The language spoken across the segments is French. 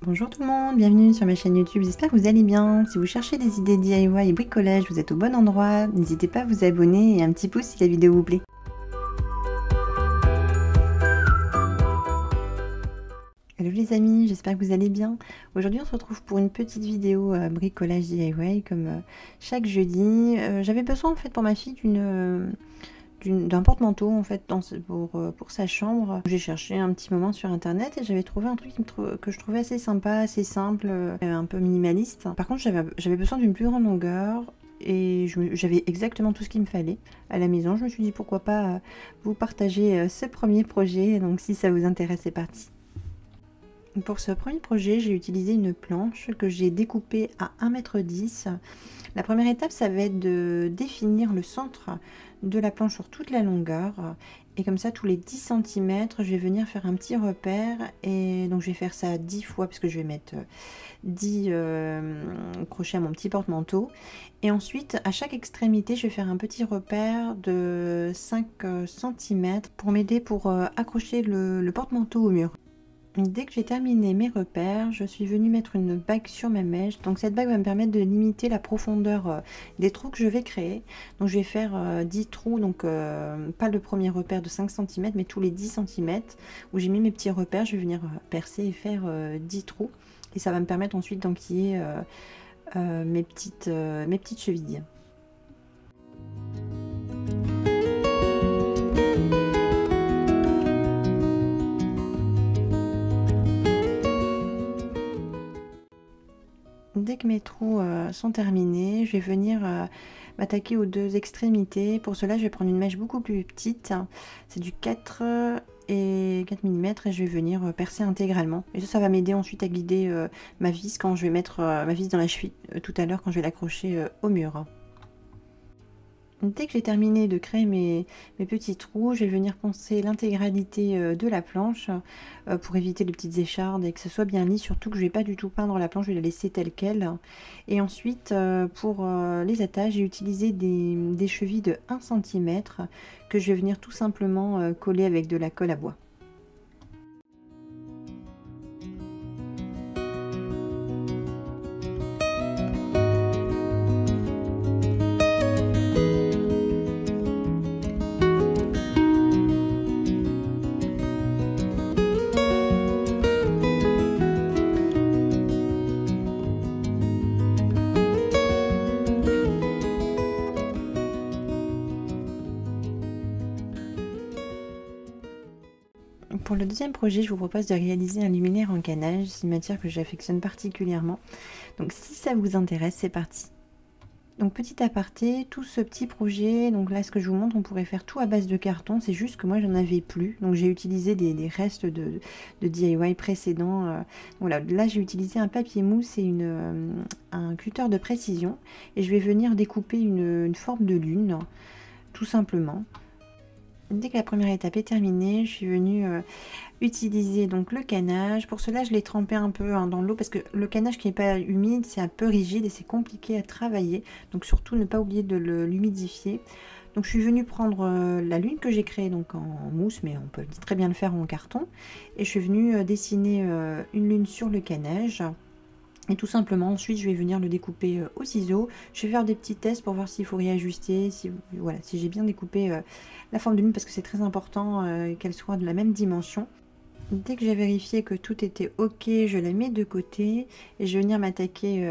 Bonjour tout le monde, bienvenue sur ma chaîne YouTube, j'espère que vous allez bien. Si vous cherchez des idées DIY et bricolage, vous êtes au bon endroit. N'hésitez pas à vous abonner et un petit pouce si la vidéo vous plaît. Hello les amis, j'espère que vous allez bien. Aujourd'hui on se retrouve pour une petite vidéo bricolage DIY comme chaque jeudi. J'avais besoin en fait pour ma fille d'un porte-manteau en fait pour sa chambre. J'ai cherché un petit moment sur internet et j'avais trouvé un truc que je trouvais assez sympa, assez simple, un peu minimaliste. Par contre j'avais besoin d'une plus grande longueur et j'avais exactement tout ce qu'il me fallait à la maison. Je me suis dit pourquoi pas vous partager ce premier projet, donc si ça vous intéresse c'est parti. Pour ce premier projet, j'ai utilisé une planche que j'ai découpée à 1,10 m. La première étape, ça va être de définir le centre de la planche sur toute la longueur. Et comme ça, tous les 10 cm, je vais venir faire un petit repère. Et donc, je vais faire ça 10 fois, parce que je vais mettre 10 crochets à mon petit porte-manteau. Et ensuite, à chaque extrémité, je vais faire un petit repère de 5 cm pour m'aider pour accrocher le porte-manteau au mur. Dès que j'ai terminé mes repères, je suis venue mettre une bague sur ma mèche. Donc cette bague va me permettre de limiter la profondeur des trous que je vais créer. Donc je vais faire 10 trous, donc pas le premier repère de 5 cm, mais tous les 10 cm où j'ai mis mes petits repères. Je vais venir percer et faire 10 trous. Et ça va me permettre ensuite d'enquiller mes petites chevilles. Dès que mes trous sont terminés, je vais venir m'attaquer aux deux extrémités. Pour cela, je vais prendre une mèche beaucoup plus petite. C'est du 4 et 4 mm et je vais venir percer intégralement. Et ça va m'aider ensuite à guider ma vis quand je vais mettre ma vis dans la cheville tout à l'heure quand je vais l'accrocher au mur. Dès que j'ai terminé de créer mes petits trous, je vais venir poncer l'intégralité de la planche pour éviter les petites échardes et que ce soit bien lisse, surtout que je ne vais pas du tout peindre la planche, je vais la laisser telle qu'elle. Et ensuite, pour les attaches, j'ai utilisé des chevilles de 1 cm que je vais venir tout simplement coller avec de la colle à bois. Pour le deuxième projet, je vous propose de réaliser un luminaire en canage. C'est une matière que j'affectionne particulièrement. Donc si ça vous intéresse, c'est parti. Donc petit aparté, tout ce petit projet, donc là ce que je vous montre, on pourrait faire tout à base de carton. C'est juste que moi j'en avais plus. Donc j'ai utilisé des restes de DIY précédents. Voilà, là j'ai utilisé un papier mousse et un cutter de précision. Et je vais venir découper une forme de lune, tout simplement. Dès que la première étape est terminée, je suis venue utiliser donc le canage. Pour cela, je l'ai trempé un peu dans l'eau parce que le canage qui n'est pas humide, c'est un peu rigide et c'est compliqué à travailler. Donc surtout, ne pas oublier de l'humidifier. Donc je suis venue prendre la lune que j'ai créée donc en mousse, mais on peut très bien le faire en carton. Et je suis venue dessiner une lune sur le canage. Et tout simplement, ensuite, je vais venir le découper au ciseau. Je vais faire des petits tests pour voir s'il faut réajuster, si j'ai bien découpé la forme de lune, parce que c'est très important qu'elle soit de la même dimension. Dès que j'ai vérifié que tout était ok, je la mets de côté et je vais venir m'attaquer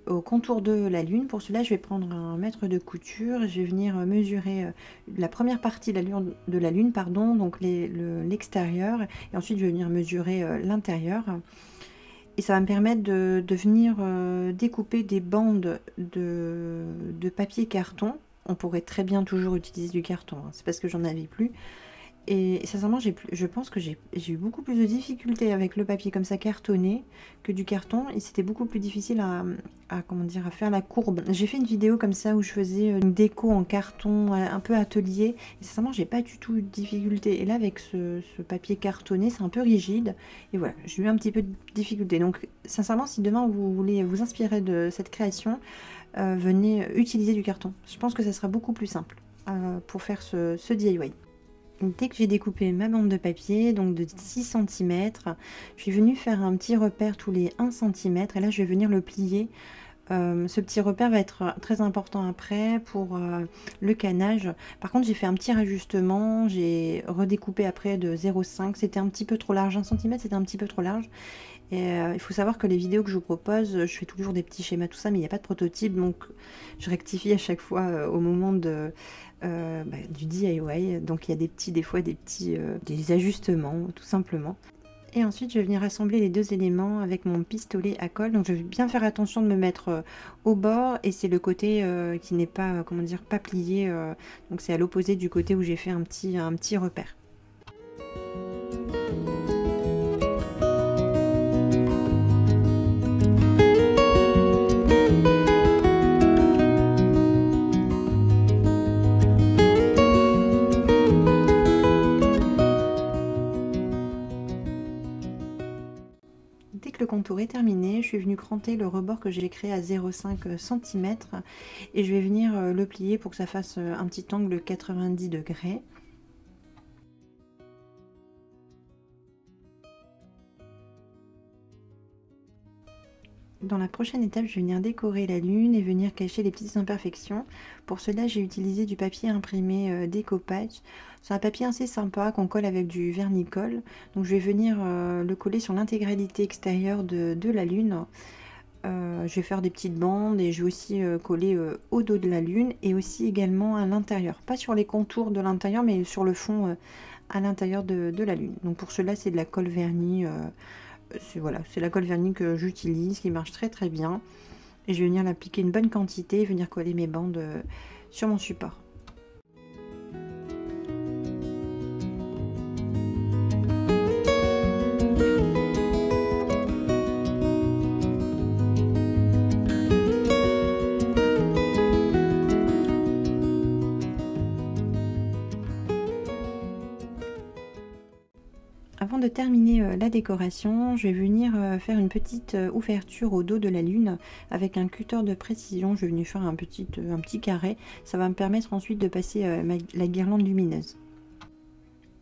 au contour de la lune. Pour cela, je vais prendre un mètre de couture. Je vais venir mesurer la première partie de la lune, pardon, donc l'extérieur. Et ensuite, je vais venir mesurer l'intérieur. Et ça va me permettre de venir découper des bandes de papier carton. On pourrait très bien toujours utiliser du carton, hein. C'est parce que j'en avais plus. Et sincèrement, je pense que j'ai eu beaucoup plus de difficultés avec le papier comme ça cartonné que du carton. Et c'était beaucoup plus difficile à faire la courbe. J'ai fait une vidéo comme ça où je faisais une déco en carton un peu atelier. Et sincèrement, j'ai pas du tout eu de difficulté. Et là, avec ce papier cartonné, c'est un peu rigide. Et voilà, j'ai eu un petit peu de difficulté. Donc, sincèrement, si demain vous voulez vous inspirer de cette création, venez utiliser du carton. Je pense que ça sera beaucoup plus simple pour faire ce DIY. Dès que j'ai découpé ma bande de papier, donc de 6 cm, je suis venue faire un petit repère tous les 1 cm et là je vais venir le plier. Ce petit repère va être très important après pour le canage. Par contre, j'ai fait un petit rajustement, j'ai redécoupé après de 0,5, c'était un petit peu trop large, 1 cm c'était un petit peu trop large. Et il faut savoir que les vidéos que je vous propose, je fais toujours des petits schémas, tout ça, mais il n'y a pas de prototype, donc je rectifie à chaque fois au moment du DIY. Donc il y a des fois des ajustements, tout simplement. Et ensuite, je vais venir assembler les deux éléments avec mon pistolet à colle. Donc je vais bien faire attention de me mettre au bord, et c'est le côté qui n'est pas, comment dire, pas plié. Donc c'est à l'opposé du côté où j'ai fait un petit repère. Dès que le contour est terminé, je suis venue cranter le rebord que j'ai créé à 0,5 cm et je vais venir le plier pour que ça fasse un petit angle 90 degrés. Dans la prochaine étape, je vais venir décorer la lune et venir cacher les petites imperfections. Pour cela, j'ai utilisé du papier imprimé Découpage. C'est un papier assez sympa qu'on colle avec du vernis-colle. Donc je vais venir le coller sur l'intégralité extérieure de la lune. Je vais faire des petites bandes et je vais aussi coller au dos de la lune et aussi également à l'intérieur. Pas sur les contours de l'intérieur, mais sur le fond à l'intérieur de la lune. Donc pour cela, c'est de la colle vernis. C'est la colle vernis que j'utilise, qui marche très bien. Et je vais venir l'appliquer une bonne quantité et venir coller mes bandes sur mon support. Avant de terminer la décoration, je vais venir faire une petite ouverture au dos de la lune avec un cutter de précision. Je vais venir faire un petit carré. Ça va me permettre ensuite de passer la guirlande lumineuse.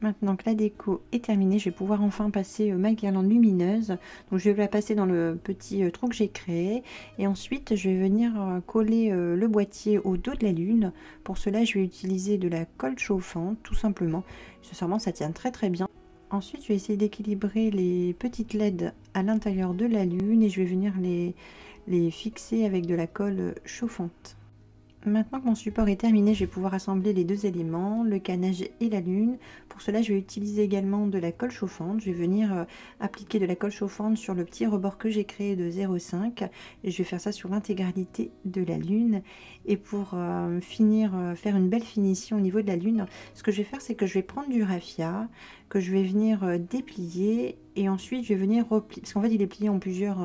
Maintenant que la déco est terminée, je vais pouvoir enfin passer ma guirlande lumineuse. Donc je vais la passer dans le petit trou que j'ai créé. Et ensuite, je vais venir coller le boîtier au dos de la lune. Pour cela, je vais utiliser de la colle chauffante, tout simplement. Sincèrement, ça tient très bien. Ensuite, je vais essayer d'équilibrer les petites LED à l'intérieur de la lune et je vais venir les fixer avec de la colle chauffante. Maintenant que mon support est terminé, je vais pouvoir assembler les deux éléments, le canage et la lune. Pour cela, je vais utiliser également de la colle chauffante. Je vais venir appliquer de la colle chauffante sur le petit rebord que j'ai créé de 0,5 et je vais faire ça sur l'intégralité de la lune. Et pour faire une belle finition au niveau de la lune, ce que je vais faire, c'est que je vais prendre du raffia que je vais venir déplier et ensuite je vais venir replier, parce qu'en fait il est plié en plusieurs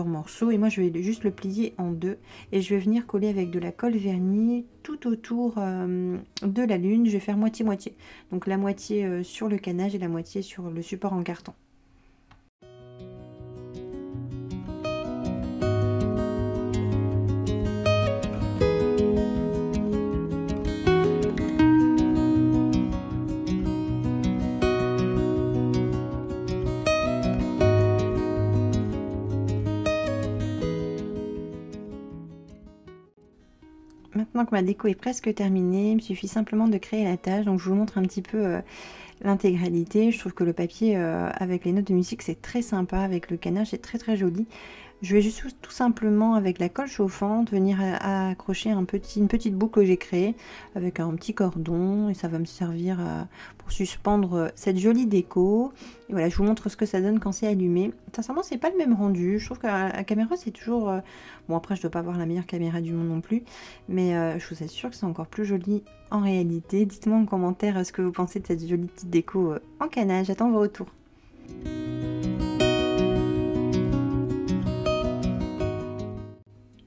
morceaux et moi je vais juste le plier en deux et je vais venir coller avec de la colle vernis tout autour de la lune. Je vais faire moitié-moitié, donc la moitié sur le canage et la moitié sur le support en carton. Maintenant que ma déco est presque terminée, il me suffit simplement de créer la tâche. Donc je vous montre un petit peu l'intégralité. Je trouve que le papier avec les notes de musique c'est très sympa, avec le canage c'est très joli. Je vais juste tout simplement avec la colle chauffante venir accrocher une petite boucle que j'ai créée avec un petit cordon et ça va me servir pour suspendre cette jolie déco. Et voilà, je vous montre ce que ça donne quand c'est allumé. Sincèrement, c'est pas le même rendu. Je trouve qu'à la caméra, c'est toujours... Bon, après, je dois pas avoir la meilleure caméra du monde non plus, mais je vous assure que c'est encore plus joli en réalité. Dites-moi en commentaire ce que vous pensez de cette jolie petite déco en canage. J'attends vos retours.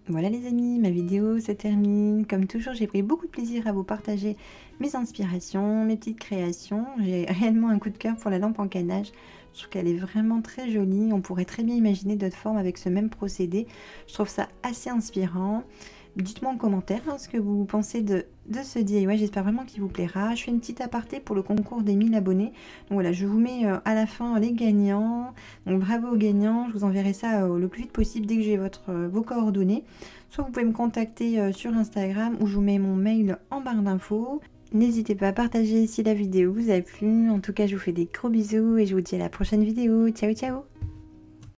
Voilà les amis, ma vidéo se termine. Comme toujours, j'ai pris beaucoup de plaisir à vous partager mes inspirations, mes petites créations. J'ai réellement un coup de cœur pour la lampe en canage. Je trouve qu'elle est vraiment très jolie. On pourrait très bien imaginer d'autres formes avec ce même procédé. Je trouve ça assez inspirant. dites-moi en commentaire ce que vous pensez de ce DIY. J'espère vraiment qu'il vous plaira. Je fais une petite aparté pour le concours des 1000 abonnés. Donc voilà, je vous mets à la fin les gagnants. Donc bravo aux gagnants. Je vous enverrai ça le plus vite possible dès que j'ai vos coordonnées. Soit vous pouvez me contacter sur Instagram ou je vous mets mon mail en barre d'infos. N'hésitez pas à partager si la vidéo vous a plu. En tout cas, je vous fais des gros bisous et je vous dis à la prochaine vidéo. Ciao, ciao!